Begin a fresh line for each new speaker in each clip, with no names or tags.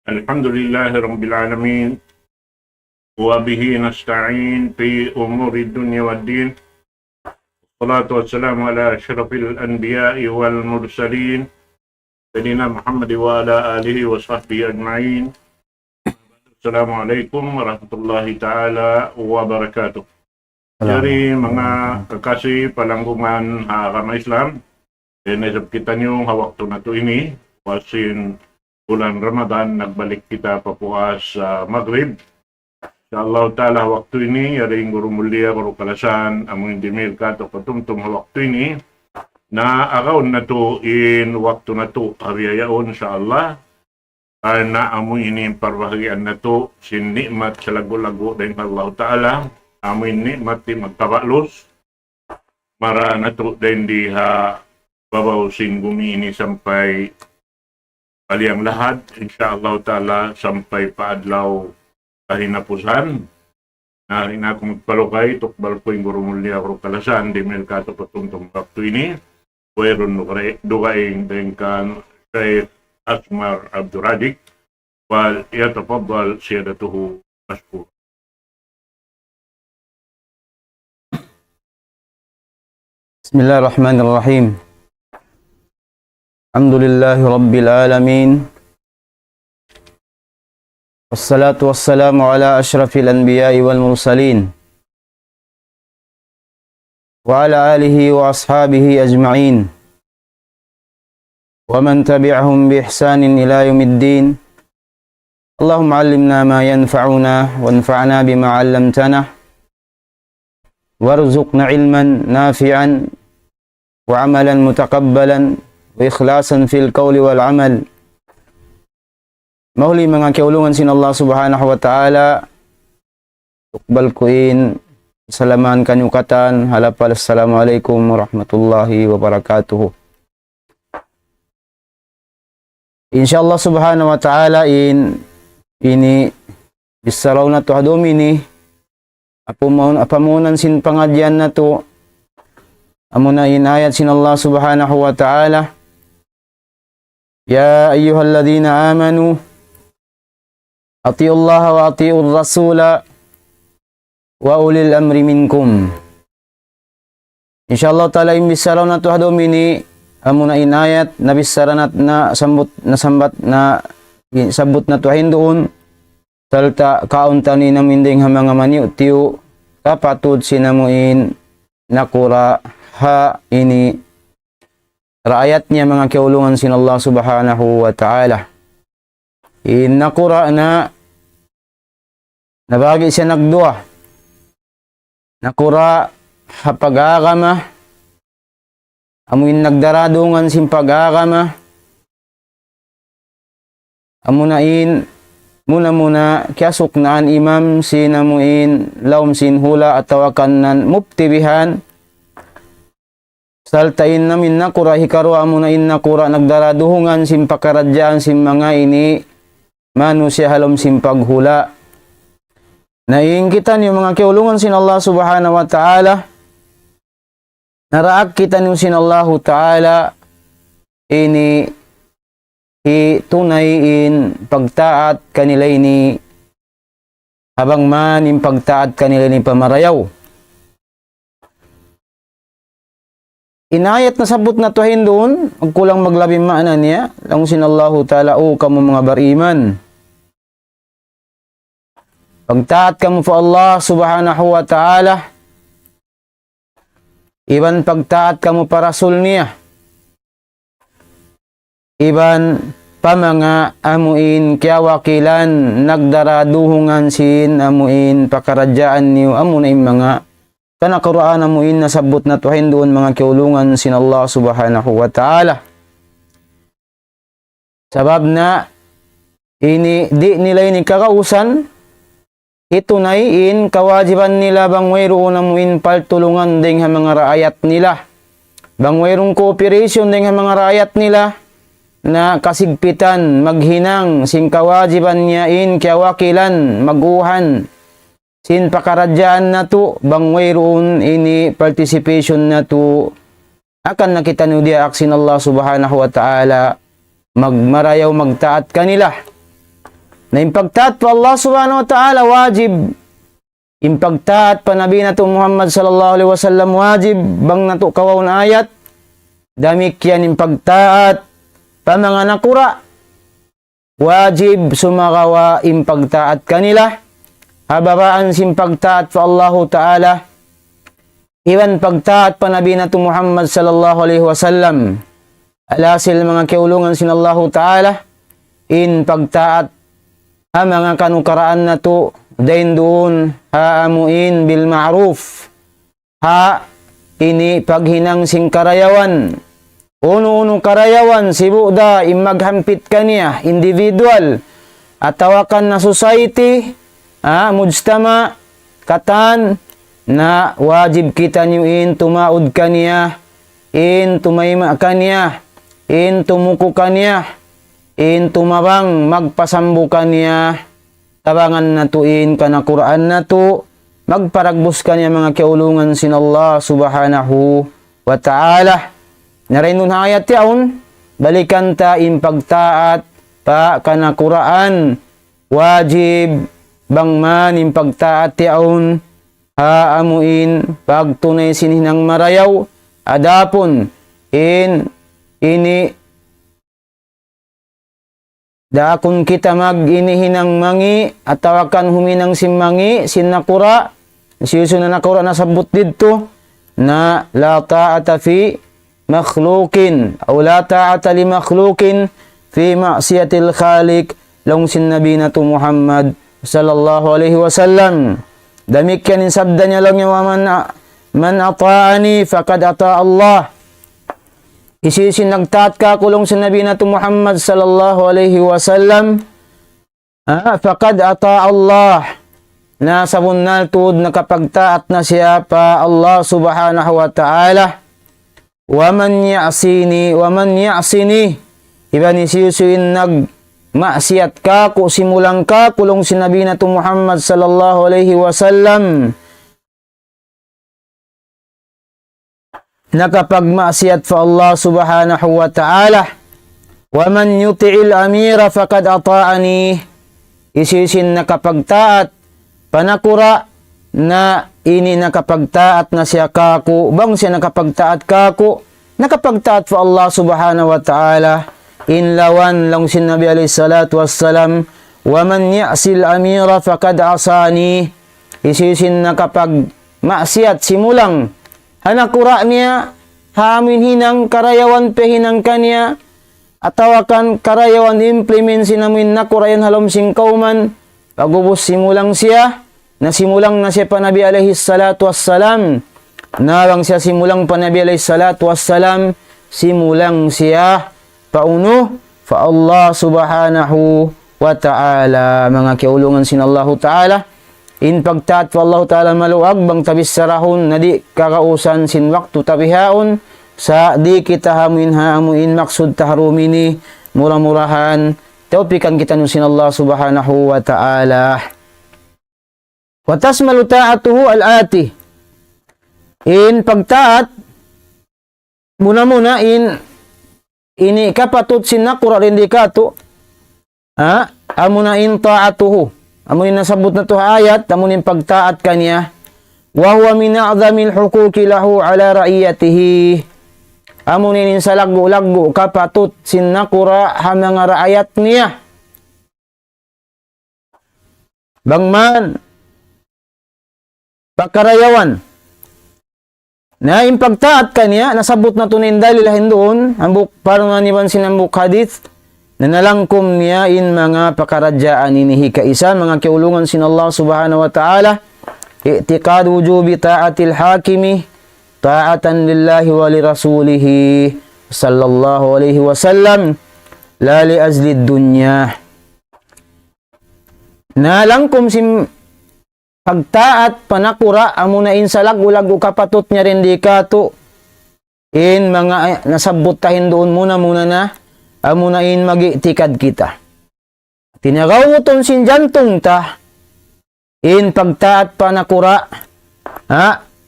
الحمد لله رب العالمين وبه نستعين في أمور الدنيا والدين. والصلاة والسلام على أشرف الأنبياء والمرسلين سيدنا محمد وعلى آله وصحبه أجمعين. السلام عليكم ورحمة الله تعالى وبركاته. Dari mga kakasi palanggungan agama Islam, nasab kita niyo hawak to na to ini, wasin bulan Ramadan, nagbalik kita papuas sa Maghrib. Inshallah ta'ala waktu ini, yaring guru mulia, guru kalasan, among indimil ka to patumtum waktu ini, na agaw na to in waktu na to, hariyayaon inshallah, na among ini parbahagian na to, sin nikmat sa lago-lago din Allah ta'ala, among nikmat di magkabalos, mara na to din di ha babaw sin gumi ini sampai paliyang lahat, insyaAllah ta'ala, sampai paadlaw kahinapusan. Narin ako magpalukay, tukbal ko yung gurumulya ko kalasan, di mil kato patungtong waktu ini. Pwedon dugaing dengkan Syekh Asmar Abduradik, wal yatafadal siyadatuhu mashkur.
Bismillahirrahmanirrahim. Alhamdulillahi Rabbil Alamin. Wassalatu wassalamu ala ashrafil anbiya'i wal mursalin. Wa ala alihi wa ashabihi ajma'in. Wa man tabi'ahum bi ihsanin ila yaumiddin. Allahumma allimna ma yanfa'una wa anfa'na bima 'allamtana. Warzuqna ilman nafi'an wa 'amalan mutakabbalan wa ikhlasan fil qawli wal amal. Mahuli mga kaulungan sin Allah subhanahu wa ta'ala, tukbal kuin salaman kanyukatan, halapal assalamualaikum warahmatullahi wabarakatuh. Insyaallah subhanahu wa ta'ala ini bisaraw na to hadom ini apamunan sin pangadyan na to amuna inayat sin Allah subhanahu wa ta'ala. Ya ayyuhalladzina amanu atiullaha wa atiur rasula wa ulil amri minkum. Insyaallah ta'ala imbisaraw na to hadom ini amuna inayat nabisaranat na sambat na to hindoon salta kauntani naminding hamanga maniu tiu kapatud sinamuin nakura ha ini raayatnya mga kaulungan sin Allah subhanahu wa ta'ala. Nakura na nabagi siya nagdua. Nakura hapag-agama. Amuin nagdaradungan sin pag-agama. Amunain muna kiasok naan imam sinamuin laum sin hula at tawakan nan muptibihan. Saltain namin nakura hikaro amunain nakura nagdaraduhungan sin pakaradyaan sin mga ini manusia halom sin paghula. Naiingkitan yung mga kiulungan sin Allah subhanahu wa ta'ala. Naraak kita yung sin Allah ta'ala ini tunayin pagtaat kanila ini habang man yung pagtaat kanila ini pamarayaw. Inayat na sabot na tuhin doon, magkulang maglabing maana niya, lang sinallahu ta'ala, o kamu mga bariman. Pagtaat kamu po Allah subhanahu wa ta'ala, iban pagtaat kamu para rasul niya, iban pa mga amuin kiawakilan, nagdaraduhungan sin amuin pakaradyaan niyo, amunain mga kana Quran amuin nasabot na tuhin doon mga kiulungan sin Allah subhanahu wa ta'ala. Sabab na ini di nila ini kakausan, ito na kawajiban nila bang mayroon amuin paltulungan ding mga raayat nila. Bang mayroong cooperation ding mga raayat nila na kasigpitan, maghinang, sin kawajiban niya kiawakilan, maguhan, sin pakaradyaan na to, bang mayroon ini participation na to, akan nakita nyo diya aksin Allah subhanahu wa ta'ala, magmarayaw magtaat kanila. Na impagtaat pa Allah subhanahu wa ta'ala wajib. Impagtaat pa Nabi nato Muhammad sallallahu alaihi wasallam wajib. Bang nato kawaw na ayat. Damikyan impagtaat pa mga nakura. Wajib sumagawa impagtaat kanila. Hababaan simpagtaat pa Allah ta'ala. Iwan pagtaat pa Nabi nato Muhammad sallallahu alaihi wasallam. Alasil mga kiulungan sin Allah ta'ala. In pagtaat ang mga kanukaraan na to. Dain doon haamuin bil ma'ruf. Ha ini paghinang sing karayawan. Uno-uno karayawan si buda imaghampit kaniya individual. Atawakan na society. Mujtama. Katan. Na wajib kita niyo tumaud kaniya, tumayma kaniya, tumuko kaniya, tumabang magpasambu kaniya, tabangan na tuin kana Quran na to, magparagbus kaniya mga kaulungan sin Allah subhanahu wa ta'ala. Naraynun ayat yaon, balikan ta impagtaat pa kana Quran, wajib bang man impagtaat yaon, haamuin pagtunay sininang marayaw adapon ini dakon kita mag-inihinang mangi atawakan huminang simmangi sinakura siyusun na nakura na sabot dito na la ta'ata fi makhlukin aw la ta'ata li makhlukin fi ma'siyatil khaliq long sin nabi na to Muhammad sallallahu alaihi wasallam. Demikian in sabdanya lang niya, man ata'ani faqad ata' Allah. Isisin nagtaat ka kulong sa Nabi na Muhammad sallallahu alaihi wasallam. Faqad ata' Allah. Na sa bunal tuod nakapagtaat na siya pa Allah subhanahu wa ta'ala. Wa man ya'sini. Iba ni siyusuin maksiat ka, simulang ka, kulong si Nabi na Muhammad sallallahu alaihi wasallam. Nakapagmaksiat fa Allah subhanahu wa ta'ala. Wa man yuti'il amira faqad ata'ani. Isisin nakapagtaat, panakura na ini nakapagtaat na siya kako. Bang siya nakapagtaat kako, nakapagtaat fa Allah subhanahu wa ta'ala. Inlawan lang sin Nabi alayhi salatu wassalam, wa man ya'sil amira faqad asani. Isisin na kapag maksiat simulang hanakura niya hamin hinang karayawan pehinang kanya atawakan karayawan implement sinamin nakurayan halom sing kauman pagubos simulang siya nasimulang na siya pa Nabi alayhi salatu wassalam nawang siya simulang pa Nabi alayhi salatu wassalam simulang siya pauno fa Allah subhanahu wa ta'ala. Mga kiulungan sin Allah ta'ala in pagtaat fa Allah ta'ala maluag bang tabis sarahon na di kakausan sin waktu tabihaon sa di kita hamuin maksud taharumini murah-murahan taupikan kita nun sin Allah subhanahu wa ta'ala. Wa tasmalu ta'atuhu al-ati in pagtaat muna ini kapatut sinakura rin di kato. Amunain ta'atuhu. Amunin nasabot na to ayat. Amunin pagtaat kanya. Wa huwa min a'zamil hukuki lahu ala ra'iyatihi. Amunin sa lagu-lagu kapatut sinakura ha mga raayat niya. Bangman. Pakarayawan. Na impagtaat kanya, nasabot na tunin dalilahin doon, parang naniban sinambuk hadith, na nalangkom niya in mga pakaradyaan inihi kaisa, mga kiulungan sin Allah subhanahu wa ta'ala, i'tiqad wujubi ta'atil hakimi, ta'atan lillahi wa li rasulihi, sallallahu alaihi wasallam, la li azlid dunya. Nalangkom sin pagtaat panakura amunain sa lagu-lagu kapatut niya rin di kato in mga nasabutahin doon muna na amunain mag-itikad kita. Tinagawuton sin jantong ta in pagtaat panakura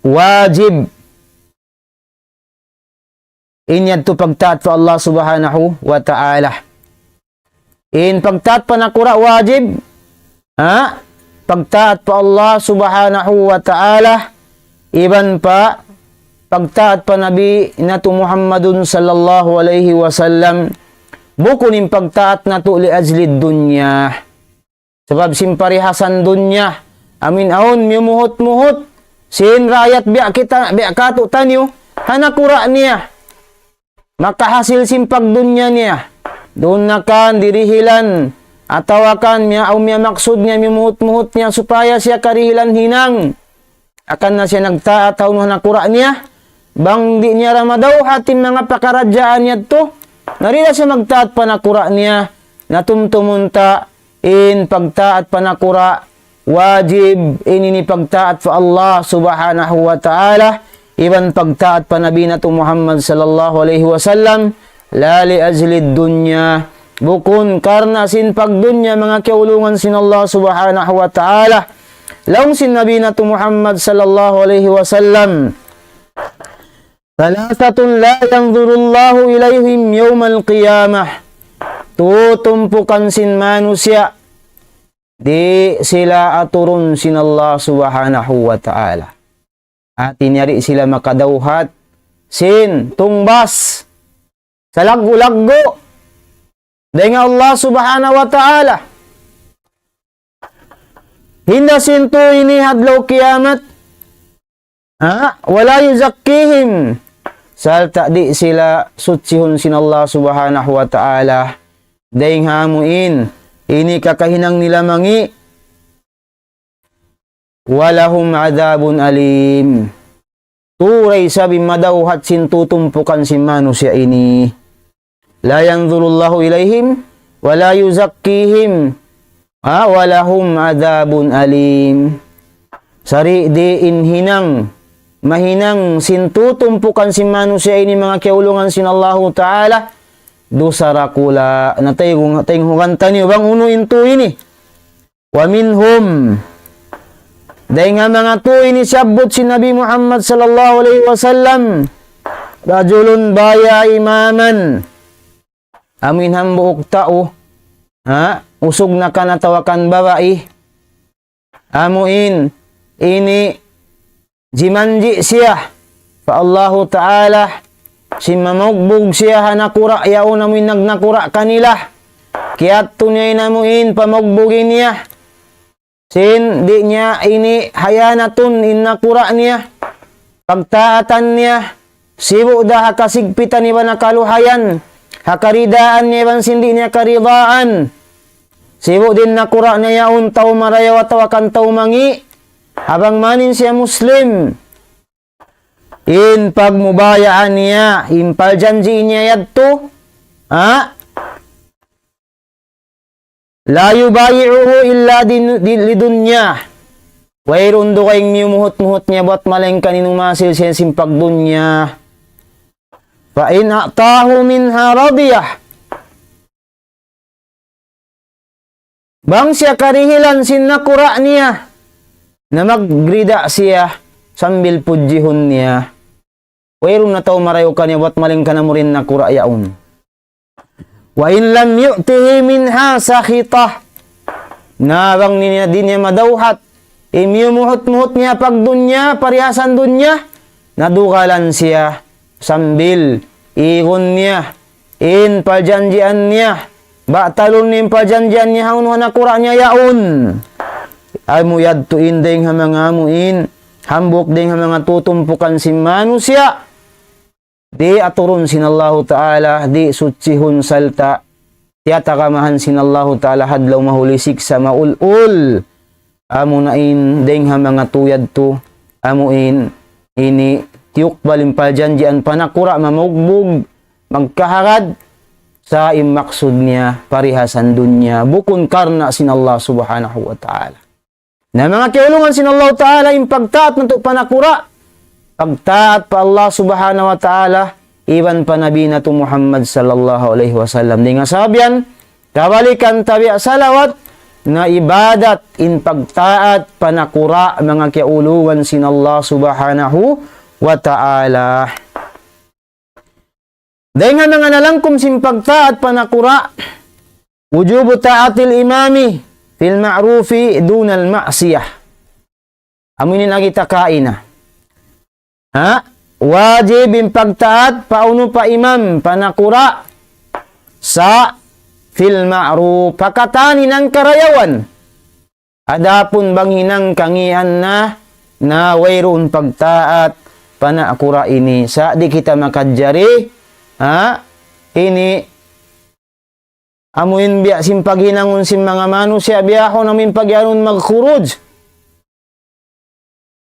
wajib in yad to pagtaat pa Allah subhanahu wa ta'ala. In pagtaat panakura wajib. Pagtaat pa Allah subhanahu wa ta'ala. Iban pa pagtaat pa Nabi nato Muhammadun sallallahu alaihi wasallam. Bukunin pagtaat nato li ajlid dunya. Sebab simparihasan dunya. Amin aun mimuhut-muhut. Sin rakyat biak kita biak kato tanyo. Hanakura niya. Makahasil simpag dunya niya. Doon na kan dirihilan. Atawakan niya o miya maksud niya mimuhut-muhut niya supaya siya karihilan hinang. Akan na siya nagtaat o hanakura niya. Bang di niya ramadaw hatim mga pakaradyaan niya to. Narila siya magtaat panakura niya. Natumtumunta in pagtaat panakura. Wajib ini pagtaat fa Allah subhanahu wa ta'ala. Iban pagtaat pa Nabi nato Muhammad sallallahu alaihi wasallam. Lali ajlid dunya. Bukun karna sin pagdunya mga kiulungan sin Allah subhanahu wa ta'ala. Laung sin Nabi nato Muhammad sallallahu alaihi wasallam. Salasatun la yanzurullahu ilayhim yawmal qiyamah. Tutumpukan sin manusia. Di sila aturun sin Allah subhanahu wa ta'ala. At inyari sila makadauhat. Sin tungbas. Sa laggo-laggo. Dengan Allah subhanahu wa ta'ala. Hinda sinto ini hadlaw kiamat. Wala yuzakkihim. Salta di sila sutsihun sin Allah subhanahu wa ta'ala. Daing hamuin. Ini kakahinang nila mangi. Walahum adabun alim. Turay sabi madawhat sin tutumpukan si manusia ini. La yanzurullahu ilaihim wa la yuzakkihim wa lahum adabun alim. Sari di inhinang mahinang sintutumpukan si manusia ini mga kiulungan sin Allah Ta'ala. Dusarakula natayong huganta niyo bang uno into ini. Wa minhum dahil nga mga to ini siyabot si Nabi Muhammad sallallahu alaihi wasallam. Rajulun baya imaman. Amin hambuok tao. Usog na kanatawakan babae. Amuin. Ini. Jimanji siya. Fa Allahu Ta'ala. Simamugbog siya hanakura. Yaon amuin nagnakura kanila. Kiat tunay namuin pamugbogin niya. Sin di niya ini hayanatun innakura niya. Pagtaatan niya. Sibu dah kasigpitan iba na kaluhayan. Hakaridaan niya ban sindi niya karidaan. Sibo din nakura niya yaon tao marayaw atawakan tao mangi. Habang manin siya Muslim. In pagmubayaan niya. Impal janji niya yadto. La yubayi'uhu illa lidunya. Wayron do kayong miyumuhot-muhot niya buat maling kaninong masil siya simpag dunya. Fa in a'tahu minha radiyah. Bang siya karihilan sin nakura niya. Na maggrida siya sambil pujihon niya. Wayron na tao marayo ka niya buat maling ka na mo rin nakura yaon. Wa in lam yu'tihi minha sakhitah. Na bang din niya madawhat. Imiyumuhot-muhot niya pag dunya, parihasan dunya. Nadukalan siya. Sambil, igon niya, in pajanjian niya, batalon ni pajanjian niya, haunuhan nakura niya yaon. Ay mo yadtuin ding ha mga amuin, hambok ding ha mga tutumpukan si manusia. Di aturon sin Allah Ta'ala, di sutsihun salta, tiyatakamahan sin Allah Ta'ala, hadlaw mahulisik sa maul-ul. Amunain ding ha mga tuyad to, amuin, ini, tiyuk balimpal janjian panakura mamugbog magkaharad sa imaksud niya parihasan dunya bukun karna sin Allah subhanahu wa ta'ala. Na mga kiulungan sin Allah ta'ala yung pagtaat ng panakura. Pagtaat pa Allah subhanahu wa ta'ala iban pa Nabi na to Muhammad sallallahu alaihi wasallam. Di nga sabyan, kabalikan tabi salawat na ibadat in pagtaat panakura mga kiulungan sin Allah subhanahu wa ta'ala. Dahil nga mga nalangkom simpagta at panakura, wujubu ta'atil imami fil ma'rufi dunal ma'siyah. Amunin lagi takain na. Wajib yung pagtaat pauno pa imam panakura sa fil ma'ruf pakatani ng karayawan. Adapun bang hinang kangian na wayroon pagtaat panakura ini sa di kita makadjari ini amuin biya simpaghinangon sim mga manusia biyaho namin pagyanon magkhuruj.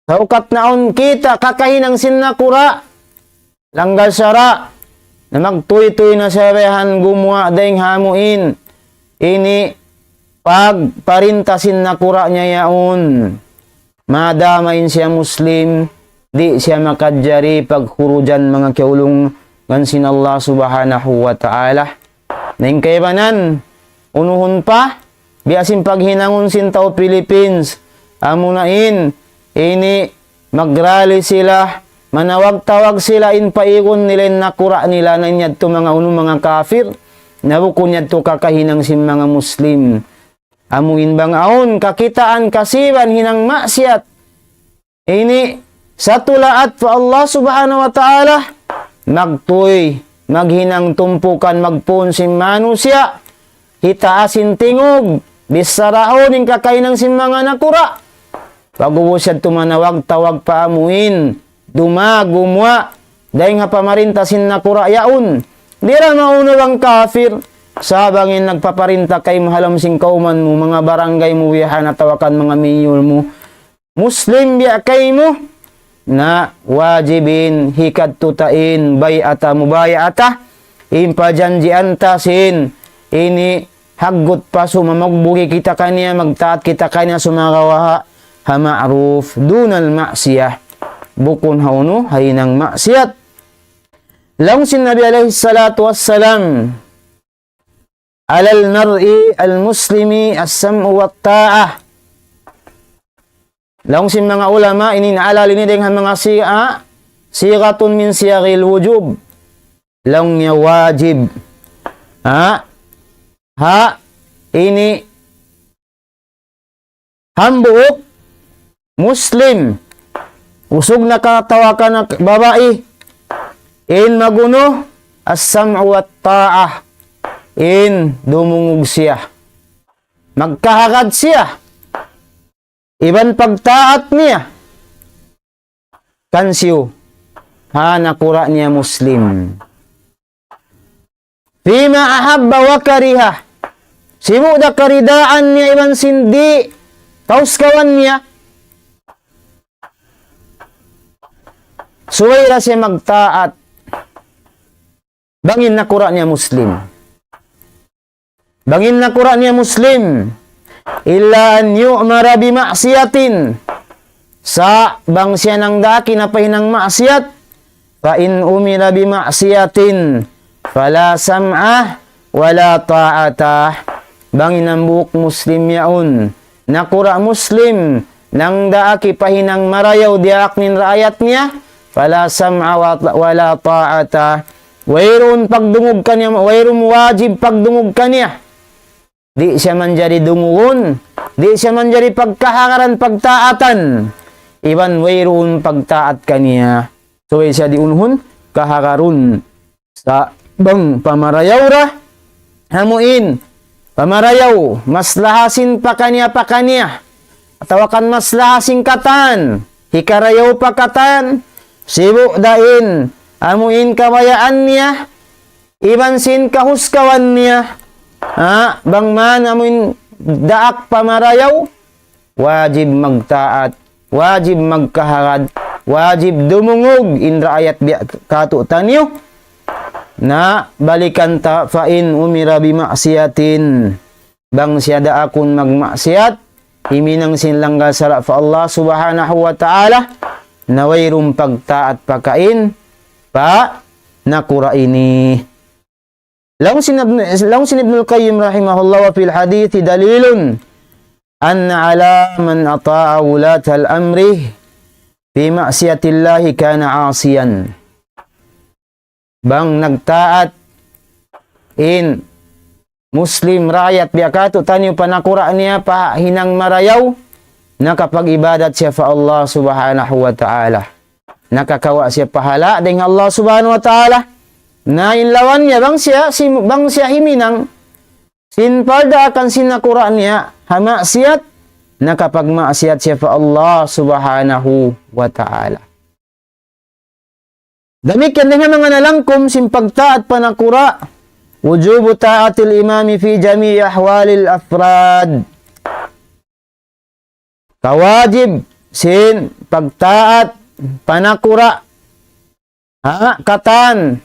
Saukat naon kita kakahinang sinakura langgal sara na magtuy-tuy na sabihan gumawa daing hamuin ini pagparintasin nakura niya yaon madamain siya Muslim di siya makadjari paghurujan mga kiulong gansin Allah subhanahu wa ta'ala naing kaybanan unuhon pa biasin paghinangon sin tao Philippines amunain ini magrally sila, manawag-tawag sila in paigon nila nakura nila na inyad to mga mga kafir, nabukon nyad to kakahinang sim mga Muslim. Amuin bang aon, kakitaan kasiban hinang maksiat. Ini sa tulaat pa Allah subhanahu wa ta'ala, magtuy, maghinang tumpukan, magpun sim manusia, hitaasin tingog, bisaraon yung kakahinang sim mga nakura. Pag-uusad tumanawag-tawag pa amuin, dumagumwa, dahil nga pamarintasin na kurayaon. Dira mauna bang kafir, sabangin nagpaparinta kay mahalam sing kauman mo, mga barangay mo, wihan at tawakan mga mayor mo. Muslim biya kay mo, na wajibin, hikad tutain, bayata mubayata, impajanjiantasin, ini hagot pa sumamagbugi kita kanya, magtaat kita kanya sumagawaha, ma'ruf dunal ma'siyah bukun hauno hainang maksiat. Lang sin Nabi alaihi salatu wassalam alal mar'i al muslimi as-sam'u wat ta'ah. Lang sin mga ulama ini naalala ni dengan mga sigatun min siyagil wujub. Lang niya wajib ini hambuok Muslim, usog na katawakan na babae, in maguno, as-sam'u wat ta'ah, in dumungog siya. Magkahagad siya. Iban pagtaat niya. Kansiyo, nakura niya Muslim. Fima ahabba wa kariha. Simu da karidaan niya iban sindi, kauskawan niya. Suwaira siya magtaat. Bangin na kura niya Muslim. Bangin na kura niya Muslim. Illa an yu'mara bima'siyatin. Sa bang siya nang daki na pahinang maksiat. Fa in umira bima'siyatin. Fala sam'ah. Wala ta'atah. Bangin ang buhok Muslim yaon. Nakura Muslim. Nang daaki pahinang marayaw diak nin raayat niya. Fala sam'a wala ta'ata. Wayroon pagdungog kanya, wayroon wajib pagdungog kanya. Di siya man jari dungugon, di siya man jari pagkahakaran pagtaatan. Iban wayroon pagtaat kanya. So siya di unhun kahakarun sa bang pamarayaw ra. Hamuin pamarayaw maslahasin pa kanya. Atawakan maslahasin katan. Hikarayaw pa katan. Sibu dain, amuin kawayaan niya, ibansin kahuskawan niya, bang man amuin daak pamarayaw, wajib magtaat, wajib magkahagad, wajib dumungog, indra ayat katutan niyo, na balikan ta fain umira bima'siyatin, bang siya daakon magmaksiat, himinang sinlangga sara fa Allah subhanahu wa ta'ala, na wayrum pagtaat pakain pa nakura ini. Lang sin Ibnul Qayyim rahimahullah wa fil hadithi dalilun anna ala man ata'a wulatal amri fi ma'siyatillahi kana 'asiyan. Bang nagtaat in Muslim rakyat biya kato tanyo panakura niya pa hinang marayaw, nakapag-ibadat siya fa Allah subhanahu wa ta'ala. Nakakawa siya pahala dengan Allah subhanahu wa ta'ala. Na inlawan niya bang siya himinang sinpada akan sinakura niya hamaksiat, nakapagmaksiat siya fa Allah subhanahu wa ta'ala. Demikian dengan mga nalangkom simpagtaat panakura, wujubu ta'atil imami fi jami'i ahwalil afrad. Kawajib sin pagtaat panakura katan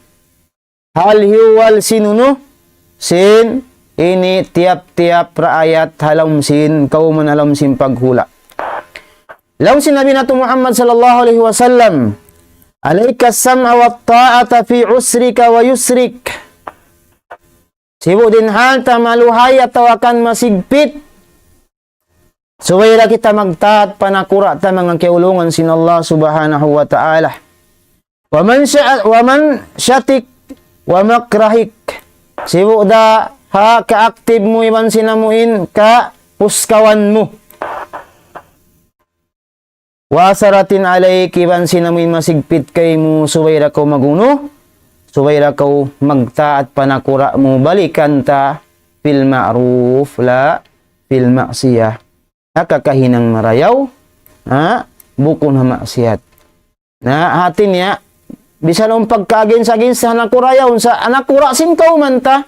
hal hiwal sinuno sin ini tiap-tiap raayat halam sin kauman halam sin paghula. Law sin Nabi nato Muhammad sallallahu alaihi wasallam, alaika sam'a wa ta'ata fi usrika wa yusrik. Sibu din hal ta maluhay at tawakan masigpit. Suwayra kita magtaat panakura ta mga kiulungan sin Allah subhanahu wa ta'ala. Wa man syatik wa makrahik. Sibu da ha ka-aktiv mo iban sinamuin ka puskawan mo. Wasaratin alaik iban sinamuin masigpit kay mo suwayra ko maguno. Suwayra ko magtaat panakura mo balikan ta fil ma'ruf la fil maksiyah. Nakakahinang marayaw, bukon na maksiat. Na hatin niya, bisa nung pagkagin-sagin sa nakurayaw, sa anakurasin ka umanta,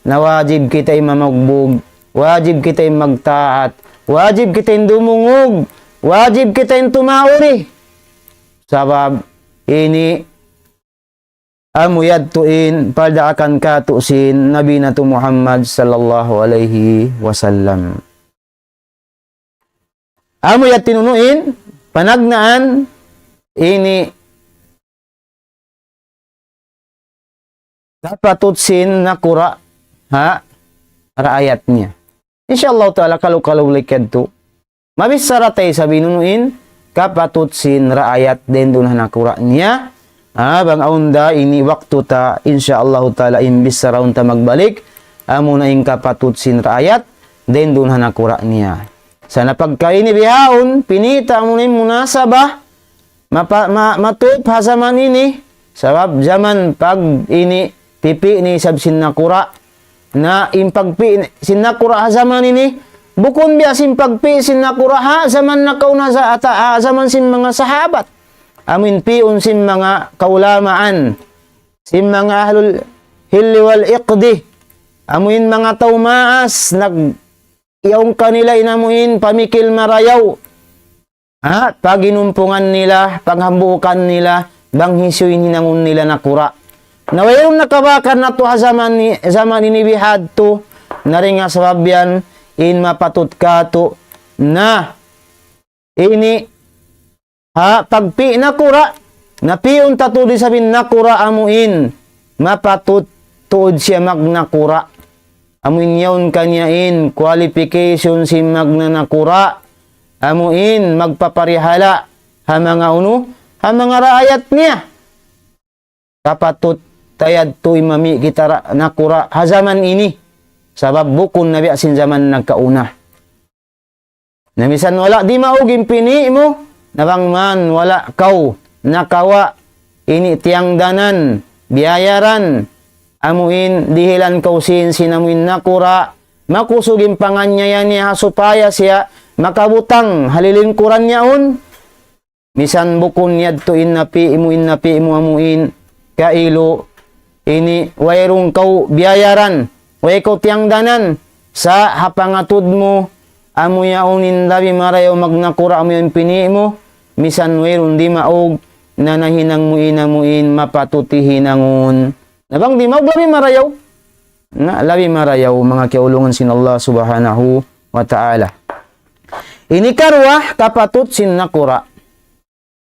na wajib kita'y mamagbog, wajib kita'y magtaat, wajib kita'y dumungog, wajib kita'y tumauri. Sabab, ini amuyad tuin, pada akan katusin, Nabi na to Muhammad sallallahu alaihi wasallam. Amo yat tinunuin, panagnaan, ini kapatutsin na kura, raayat niya. Insyaallah ta'ala kalau likad to, mabisaratay sa binunuin, kapatutsin raayat din doon na kura niya, bang aunda ini waktu ta, insyaallah ta'ala imbis saraun ta magbalik, amo na yung kapatutsin raayat, din doon na kura niya. Sana pagkaini bihaon, pinita mo na yung munasabah, matup ha zaman ini, sabab zaman pag ini pipi ni sab sinakura, na impagpi sinakura ha zaman ini, bukon biya simpagpi sinakura ha zaman na kauna sa ata, zaman sin mga sahabat, amin piun sin mga kaulamaan, sin mga ahlul hilli wal iqdi, amin mga taumaas, yung kanila inamuin pamikil marayaw. Paginumpungan nila, panghambukan nila, banghisyuin hinangun nila nakura. Nawayong nakabakan na to ha zaman ini bihad to, naring nga sababyan, in mapatut ka to, na ini pagpi nakura, napiun tatuli sabin nakura amuin, mapatut tuod siya magnakura. Amuin yawn kanyain, qualification si magnanakura. Amuin, magpaparihala. Ha mga ha mga raayat niya. Kapatut tayad to imami kita nakura ha zaman ini. Sabab bukon na biasin zaman nagkauna. Namisan wala di maugim pini mo. Nabangman wala kau nakawa. Ini tiang danan, biyayaran. Amuin dihilan kausin sinamuin nakura, makusugin panganyayan niya supaya siya makabutang halilingkuran niya un. Misan bukon niya to inapi mo amuin kailo ini wayrong kau biyayaran, way kau tiang danan sa hapangatud mo amuyaunin labi marayo magnakura amuin pini mo, misan wayrong di maog nanahinang muin mapatuti hinangun. Nabang di labi marayaw. Labi marayaw mga kiulungan sin Allah subhanahu wa ta'ala. Ini karwah kapatut sin nakura.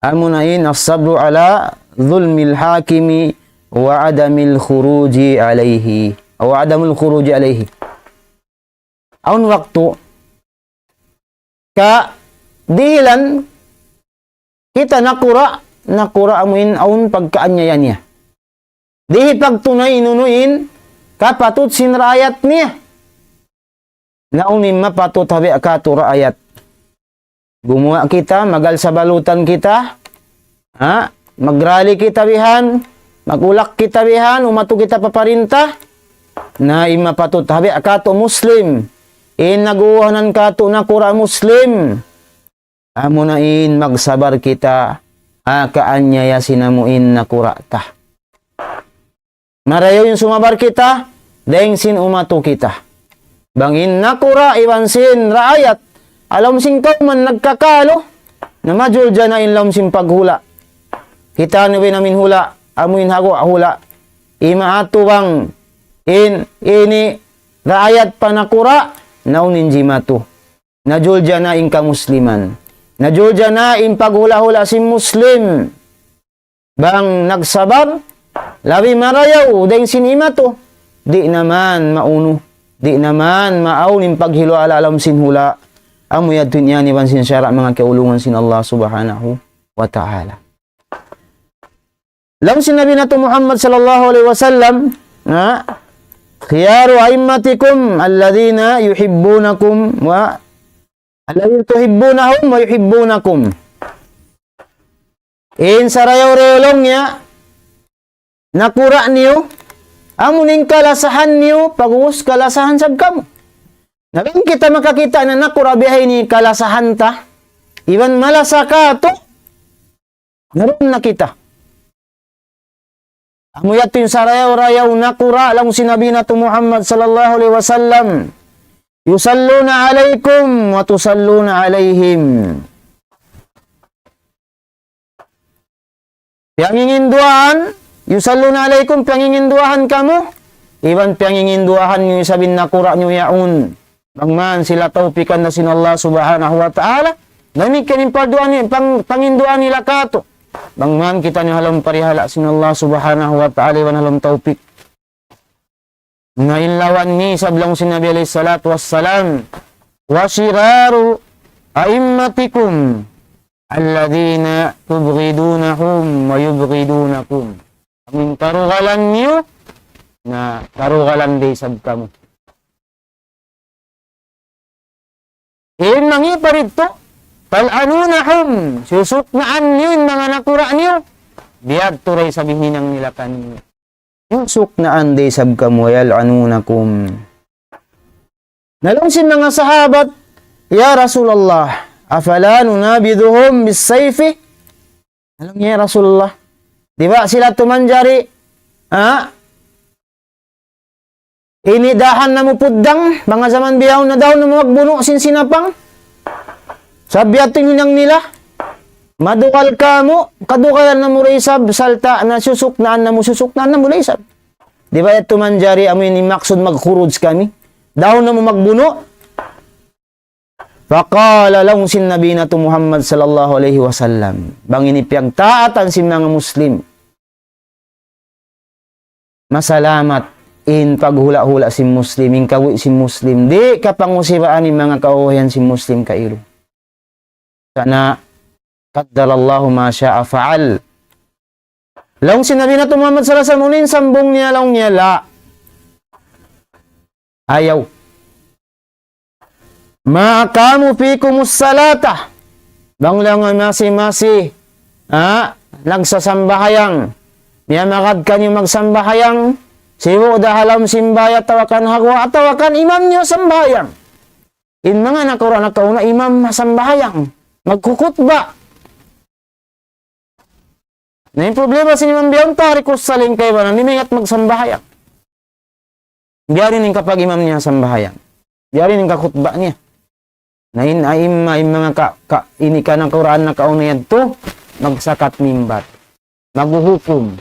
Amunain as-sabru ala dhulmil hakimi wa adamil khuruji alaihi. Wa adamul khuruji alaihi. Aun waktu ka dilan kita nakura amuin aun pagkaanyayan niya. Dihi pagtunay inunuin kapatut sin raayat niya. Naunin mapatut habi akato raayat. Gumawa kita, magal sa balutan kita, magrally kita bihan, magulak kita bihan, umato kita paparinta, na imapatut habi akato Muslim. Naguwanan kato na kura Muslim. Amo na magsabar kita, kaanyaya sinamuin na kura ta. Marayo yung sumabar kita, dahing sin umato kita. Bangin na kura, iwan sin raayat, alam sin man nagkakalo, na majul dyan na inlam sin paghula. Kita nabi namin hula, amuin hago hula. Imaato bang ini raayat pa na kura, naunin jimatu. Najul dyan na ka musliman. Najul dyan na paghula-hula si Muslim. Bang nagsabar, labi marayaw, dahing sinimatu. Di naman mauno. Di naman maaunin paghilo alam sin hula. Amuyad niya ni bansin syara mga kaulungan sin Allah subhanahu wa ta'ala. Lang sinabi na to Muhammad sallallahu alaihi wasallam, khiyaru a'immatikum alladhina yuhibbunakum wa alladhina tuhibbunahum wa yuhibbunakum. Sarayaw-rayolong niya, nakura niyo, amuning kalasahan niyo, pag-uus kalasahan sab kamo. Nabing kita makakita na nakura bihay ni kalasahan ta, iban malasa ka to, naroon na kita. Amuyat yung sarayaw-rayaw nakura lang sinabi na to Muhammad sallallahu alaihi wasallam. Yusalluna alaikum wa tusalluna alaihim. Pianginginduahan, yusalluna alaikum, pianginginduahan kamo. Iban pianginginduahan nyo sabin nakura nyo yaun. Bangman sila taupikan na sin Allah subhanahu wa ta'ala. Namig kanin panginduan nila kato. Bangman kita ni halam parihala sin Allah subhanahu wa ta'ala iwan halam taupik. Ngainlawan ni sablang sinabi alayhi salatu wassalam, wa shiraru a'immatikum alladhina tubghidunahum wa yubghidunakum. Aming karugalan niyo na karugalan day sab kamo. Mangi parito talanunahum, susuknaan niyo yung mga nakura niyo. Biyag turay sabihin ng nila kanyo. Yung suknaan day sab kamo, yalanunakum. Nalungsin mga sahabat, ya Rasulullah, afala nunabiduhum bisayfi? Alam niya Rasulullah, di ba sila tumanjari, inidahan na mo puddang, mga zaman biyaw na daw na magbuno sin sinapang. Sabiatin yun nila, madukal ka mo, kadukalan na mo reisab, salta na susuknaan na mo reisab. Di ba ito manjari, amoy ni maksud magkuruds kami, daw na mo magbuno. Faqala lang sin Nabi na to Muhammad sallallahu alaihi wasallam, bang inipiyag taatan si mga Muslim. Masalamat paghula-hula si Muslim, kawi si Muslim, di kapangusiraan ni mga kauhayan si Muslim kailo. Sana qaddarallahu ma sya'a fa'al. Lang sinabi na to Muhammad sallallahu alaihi wasallam, sambong niya lang niya la. Ayaw. Ma'akamu fikumus salata. Bang lang masi-masi. Nagsasambahayang. Niya makad kanyo magsambahayang. Siwo dahalam simbaya tawakan hagwa tawakan imam nyo sambayang. In mga nakura nakauna imam sambayang. Magkukutba. Na yung problema sa imam biyang tarikus saling kayo ba na nimingat magsambahayang. Biyarin yung kapag imam niya sambahayang. Biyarin yung kakutba niya. Na inaim mga ini ka ng Quran na kauna yan to, magsakat mimbat. Maghuhukom.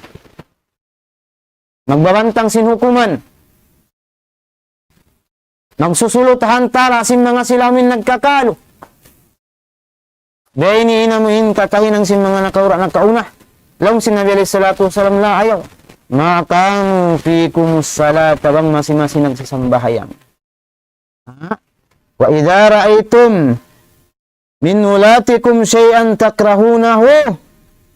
Magbabantang sinhukuman. Magsusulot hantara sin mga silamin nagkakalo. Dahil iniinamuhin katahin ng sin mga nakaura nakauna. Lang sinabi alayhi salatu wasalam la ayaw. Makang fikumus salata bang masi-masi nagsasambahayang. Wa idza ra'aytum min ulatikum shay'an takrahunahu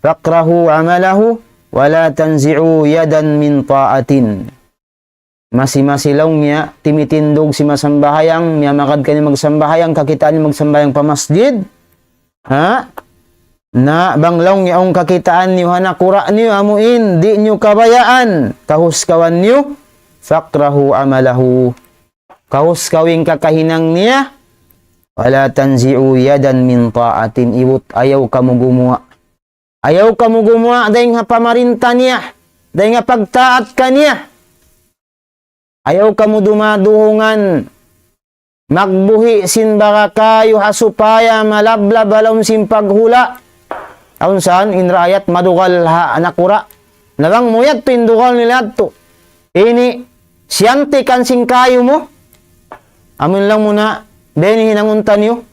fakrahu amalahu wa la tanzi'u yadan min ta'atin. Masi-masilaw niya, timitindog si masambahayang, niya makad ka niya magsambahayang, kakitaan niya magsambahayang pamasjid. Ha? Na banglaw niya ang kakitaan niyo, hanakura niyo, amuin, di niyo kabayaan, kahuskawan niyo, fakrahu amalahu. Kahuskawing kakahinang niya, wala tanzi'u yadan min ta'atin, ibut ayaw ka mo gumawa. Ayaw ka mo gumawa, dahil nga pamarinta niya, dahil nga pagtaat ka niya. Ayaw ka mo dumaduhungan, magbuhi sin baka kayo hasupaya malablab alawm sin paghula. Aun saan inrayat madugal ha anakura. Nabang muyat to indugal nila to. Ini siyante kan sing kayo mo. Amin lang muna, dahil hinanguntan nyo.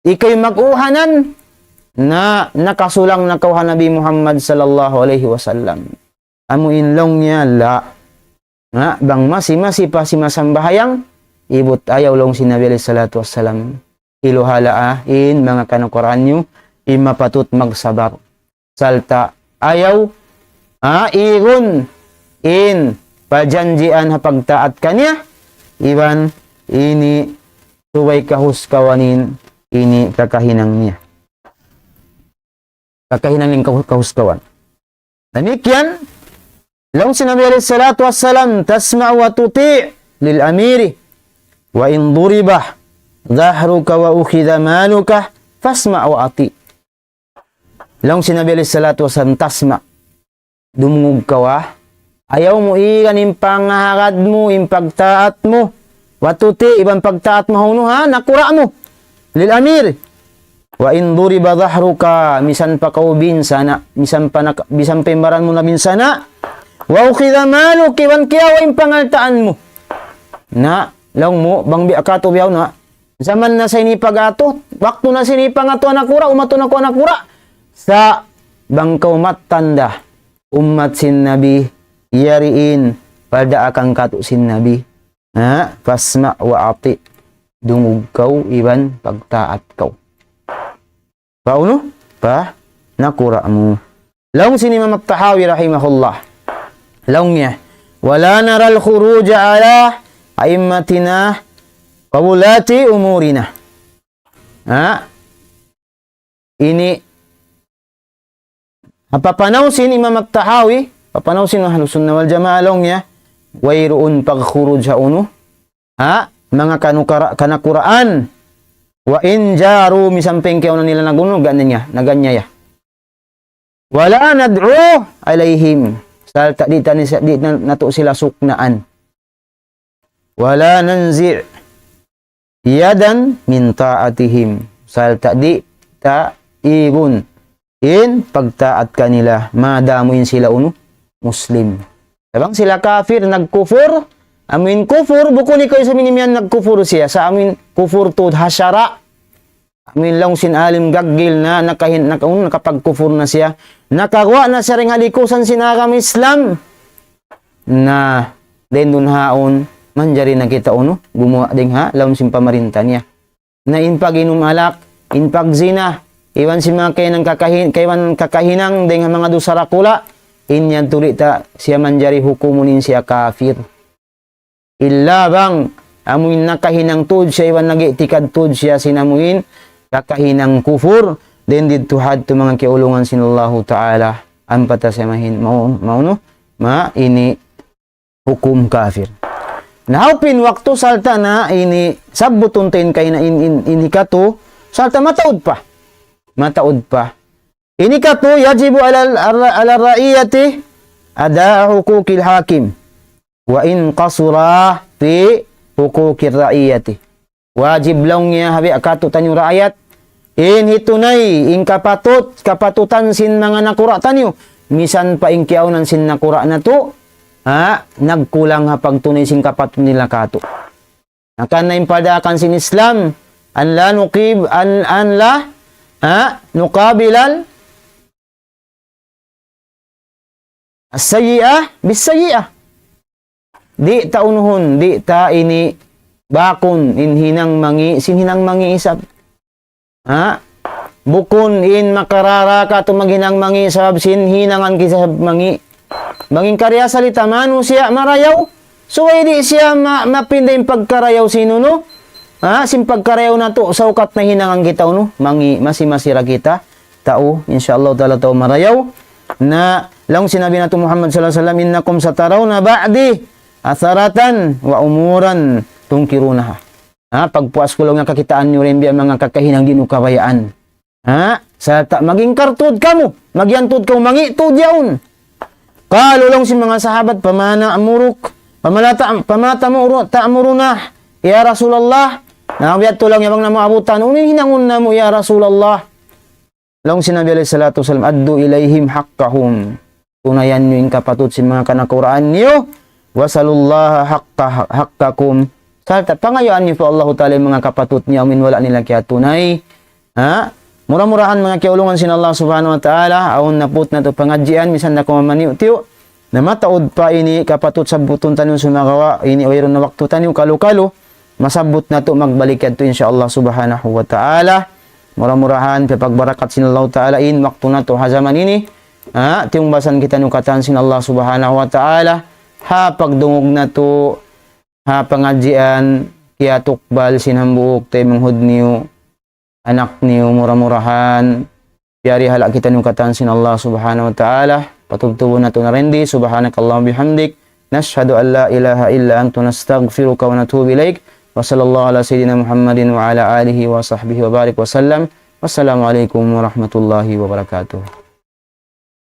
Ikay mag-uhanan na nakasulang na kauhan Nabi Muhammad sallallahu alaihi wasallam. Amuin lang niya la. Nga, bang masi pa si masambahayang, ibut ayaw lang si Nabi alaihi salatu wassalam. Iluhala in mga kanukuran nyo, imapatut magsabar. Salta, ayaw, igun, in, pajanjian hapagtaat kanya, iban, ini, tuway kahuskawanin, ini kakahinang niya. Kakahinang ng kahuskawan. Demikian, lang sinabi alayhi salatu wassalam, tasma' wa tuti' lil amiri, wa in duribah, dhahruka wa ukhidha maluka, fasma' wa ati'. Lang sinabi alayhi salatu wassalam, tasma', dumungog ka wa, ayaw mo ikan yung pangahagad mo, yung pagtaat mo, wa tuti', ibang pagtaat mo, ha, nakura mo, lil amiri, wa in duriba dhahruka, misan pa kaubin sana, misan pa imbaran mo na binsana, wa ukhidha malu, kiwan kiyaw yung pangaltaan mo. Na, lang mo, bang biakato biyaw na, zaman na sa inipag ato, wakto na sinipang ato anakura, umato na ko anakura, sa bangkaw matanda, umat sin nabi, yariin, pada akang kato sin nabi, ha, fasma wa ati, dungog kaw, iban, pagtaat kaw. Pauno? Pa, nakura mo. Lang sin Imam At-Tahawi rahimahullah, laung niya, wala naral khuruja ala aimmatina kawulati umurina. Ha? Ini papanawsin Imam At-Tahawi, papanawsin ng Ahlus Sunnah wal Jamaah laung niya, wayroon pagkhuruj ha uno. Ha? Mga kanakuraan. Wa in jaru misampeng kayo na nila nagunog, naganya ya. Wala nad'u alayhim. Salta di nato sila suknaan. Wala nanzi' yadan min ta'atihim. Salta di ta igun in pagtaat kanila madamuin sila uno muslim. Sabang sila kafir nagkufur, amin kufur bukuni kayo sa minimian nagkufur siya sa amin kufur tud hasyara. Amin lang sin alim gaggil na nakapagkufur na siya. Nakagawa na siya ring halikusan sinakam Islam. Na den dun haon manjari na kita uno gumawa ding ha laun sin pamarinta niya. Na inpag inom alak, inpag zina, iwan si mga kaywan kakahinang ding mga dusarakula, inyan tulita siya manjari hukumunin siya kafir. Illa bang amuin nakahinang tud siya iwan nagitikad tud siya sinamuin kakahinang kufur then dito had to mga kiulungan sinallahu ta'ala ang patasamahin mauno ma ini hukum kafir. Nahaupin waktu salta na ini sabbutuntin kay na ini kato salta mataud pa. Ini kato yajibu ala ra'iyati ada hukukil hakim wa in qasura fi hukukir ra'iyati. Wajib lang niya habi akato tanyo rakyat in hitunay in kapatutan sin mga nakura tanyo misan pa in kiaunan sin nakura na to ha nagkulang ha pagtunay sin kapatut nila kato. Akan na impadakan sin Islam an la nuqabilal as-sayyi'ah bis-sayyi'ah. Di ta unuhon, di ta ini bakon sinhinang mangi isab. Ha? Bukon in makarara ka tumaghinang mangi isab sinhinangan kisab mangi. Manging karya salita manu siya marayaw. So hindi siya mapinday pagkarayaw sino no? Ha, sim pagkarayaw na to sa ukat na hinangang kita no? Masimasira kita tao insyaallah taala tao marayaw na lang sinabi nato Muhammad sallallahu alaihi wasallam innakum satarawna ba'di atharatan wa umuran tungkirunaha. Ha, pagpuas ko lang nga kakitaan niyo rin ang mga kakahinang di mo kabayaan. Ha, sa maging kartud kamo, magyantod ka mangitod yaon. Kalulong si mga sahabat pamana amuruk, pamata mo ta'muruna ya Rasulullah. Nabiyat to lang yabang na maabutan. Uning hinangon na mo ya Rasulullah. Long sinabi alayhi salatu wasallam addu ilaihim haqqahum. Tunayan niyo yung kapatid si mga kanakuraan niyo. Wasalullaha haqqakum. Salta pangayaan niyo po Allah Ta'ala mga kapatid niya amin wala nila kaya tunay. Ha? Mura-murahan mga kiulungan sin Allah Subhanahu wa Ta'ala aon naput na to pangadjian misan na kumamaniw tiyo na mataod pa ini kapatid sa butun tanon sumagawa ini oyron na waktu tanon kalu-kalu masabot na to magbalik kadto insyaallah Subhanahu wa Ta'ala. Mura-murahan pagbarakat sin Allah Ta'ala in waktu na to hazaman ini. Ha? Tiyong basan kita nung katan sin Allah Subhanahu wa Ta'ala. Ha pagdungog na to ha pangadjian kaya tukbal sinambuok tay manghud niyo anak niyo mura-murahan yari hala kita nung katan sin Allah Subhanahu wa Ta'ala patubtubo na to na rendi subhanakallahumma bihamdik nashhadu an la ilaha illa anta nastaghfiruka wa natubu ilaik wa sallallahu ala sayyidina Muhammadin wa ala alihi wa sahbihi wa barik wa sallam wassalamu alaikum warahmatullahi wabarakatuh.